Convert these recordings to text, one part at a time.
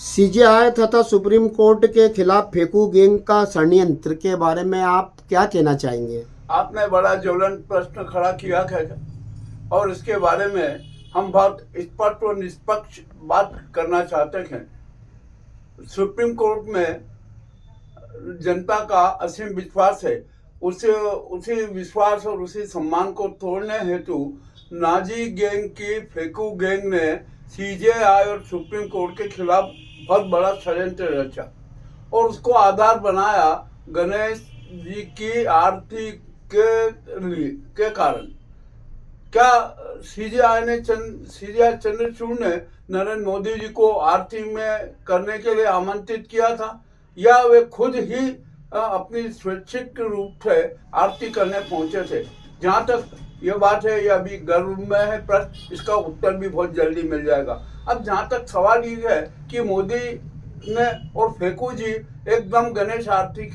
CJI तथा supreme court के खिलाफ फेकू गैंग का षड्यंत्र के बारे में आप क्या कहना चाहेंगे? आपने बड़ा ज्वलंत प्रश्न खड़ा किया है और इसके बारे में हम बहुत स्पष्ट और निष्पक्ष बात करना चाहते हैं। सुप्रीम कोर्ट में जनता का असीम विश्वास है। उसी विश्वास और उसी सम्मान को तोड़ने हेतु नाजी गैंग की फेकू गैंग ने सीजेआई और सुप्रीम कोर्ट के खिलाफ बहुत बड़ा षड्यंत्र रचा और उसको आधार बनाया गणेश जी की आरती के कारण। क्या सीजेआई चंद्रचूड़ ने नरेंद्र मोदी जी को आरती में करने के लिए आमंत्रित किया था या वे खुद ही अपनी स्वैच्छिक रूप से आरती करने पहुंचे थे? जहां तक ये बात है, ये अभी गर्भ में है प्रश्न, इसका उत्तर भी बहुत जल्दी मिल जाएगा। अब जहां तक सवाल ये है कि मोदी ने और फेकू जी एकदम गणेश आरती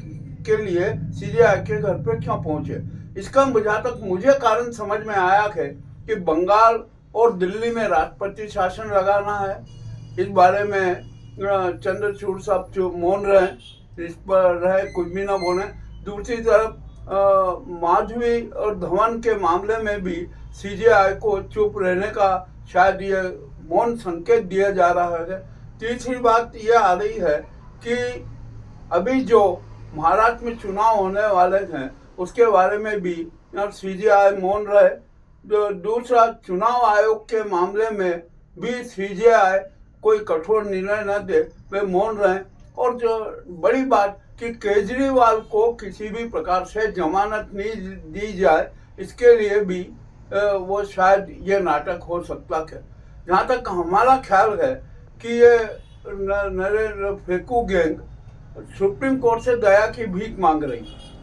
के लिए सीजेआई के घर पे क्यों पहुंचे, इसका जहां तक मुझे कारण समझ में आया है कि बंगाल और दिल्ली में राष्ट्रपति शासन लगाना है। इस बारे में चंद्रचूड़ साहब जो मौन रहे, इस पर रहे, कुछ भी ना बोले। दूसरी तरफ माधवी और धवन के मामले में भी सीजेआई को चुप रहने का शायद ये मौन संकेत दिया जा रहा है। तीसरी बात यह आ रही है कि अभी जो महाराष्ट्र में चुनाव होने वाले हैं उसके बारे में भी सीजेआई मौन रहे। दूसरा, चुनाव आयोग के मामले में भी सीजेआई कोई कठोर निर्णय न दे, वे मौन रहे। और जो बड़ी बात कि केजरीवाल को किसी भी प्रकार से जमानत नहीं दी जाए, इसके लिए भी वो शायद ये नाटक हो सकता है। जहाँ तक हमारा ख्याल है कि ये नरेंद्र फेकू गैंग सुप्रीम कोर्ट से दया की भीख मांग रही है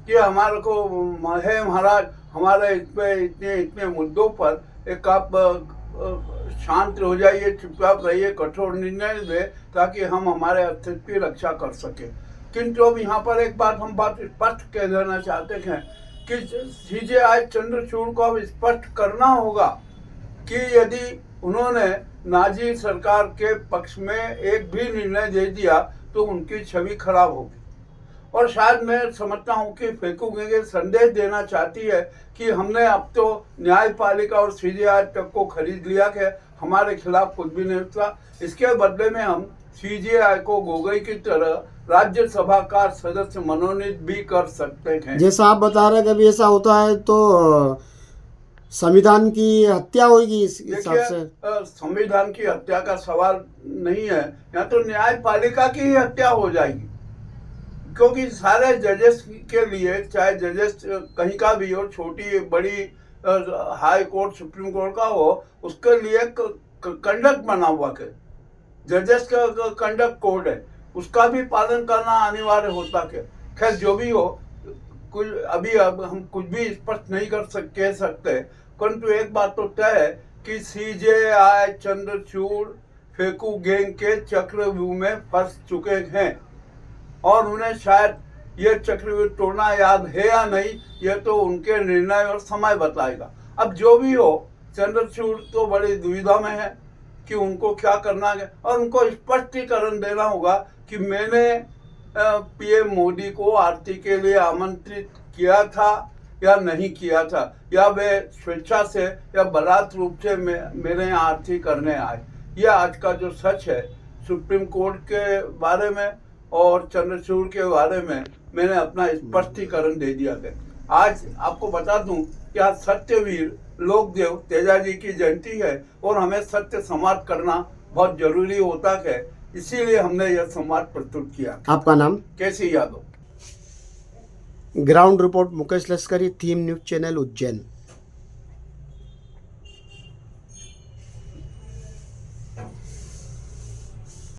कि हमारे को है महाराज, हमारे इतने मुद्दों पर एक आप शांत हो जाइए, चुपचाप रहिए, कठोर निर्णय दे ताकि हम हमारे अस्तित्व की रक्षा कर सके। किंतु अब यहाँ पर एक बात हम स्पष्ट कह देना चाहते हैं कि सीजेआई चंद्रचूड़ को अब स्पष्ट करना होगा कि यदि उन्होंने नाजी सरकार के पक्ष में एक भी निर्णय दे दिया तो उनकी छवि खराब होगी। और शायद मैं समझता हूँ कि फेकू गैंग संदेश देना चाहती है कि हमने अब तो न्यायपालिका और सीजेआई तक को खरीद लिया कि हमारे खिलाफ कुछ भी नहीं होता। इसके बदले में हम सीजेआई को गोगोई की तरह राज्यसभा का सदस्य मनोनीत भी कर सकते हैं। जैसा आप बता रहे हैं, कभी ऐसा होता है तो संविधान की हत्या होगी इस हिसाब से। संविधान की हत्या का सवाल नहीं है, यहाँ तो न्यायपालिका की ही हत्या हो जाएगी। क्योंकि सारे जजेस के लिए, चाहे जजेस कहीं का भी हो, छोटी बड़ी हाई कोर्ट सुप्रीम कोर्ट का हो, उसके लिए कंडक्ट बना हुआ है, जजेस का कंडक्ट कोड है, उसका भी पालन करना अनिवार्य होता है। खैर जो भी हो, कुछ अभी अब हम कुछ भी स्पष्ट नहीं कह सकते, परंतु एक बात तो तय है कि सीजेआई चंद्रचूड़ फेकू गैंग के चक्रव्यूह में फंस चुके हैं और उन्हें शायद ये चक्रव्यूह तोड़ना याद है या नहीं, ये तो उनके निर्णय और समय बताएगा। अब जो भी हो, चंद्रचूड़ तो बड़ी दुविधा में है कि उनको क्या करना है और उनको स्पष्टीकरण देना होगा कि मैंने पीएम मोदी को आरती के लिए आमंत्रित किया था या नहीं किया था, या वे स्वेच्छा से या बलात् रूप से मेरे यहाँ आरती करने आए। यह आज का जो सच है सुप्रीम कोर्ट के बारे में और चंद्रचूड़ के बारे में मैंने अपना स्पष्टीकरण दे दिया है। आज आपको बता दूं कि आज सत्यवीर लोकदेव तेजाजी की जयंती है और हमें सत्य संवाद करना बहुत जरूरी होता है, इसीलिए हमने यह संवाद प्रस्तुत किया। आपका नाम? केसी यादव। ग्राउंड रिपोर्ट मुकेश लश्करी, थीम न्यूज चैनल, उज्जैन।